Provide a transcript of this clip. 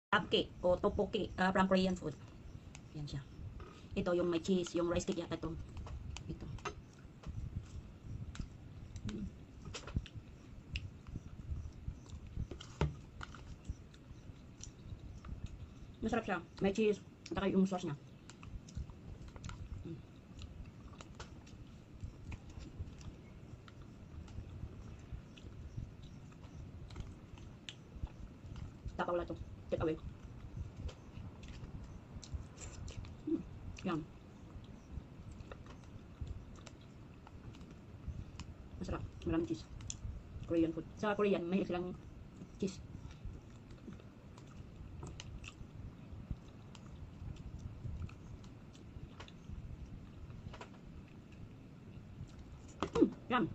cake o tteokbokki from Korean food. Yan siya. Ito yung may cheese, yung rice cake yata ito. Ito. Masarap siya. May cheese. At saka yung sauce niya. Tapaw lang ito. Take away. Yan. Masarap. Maraming cheese. Korean food. Sa Korean, may silang cheese. Yan.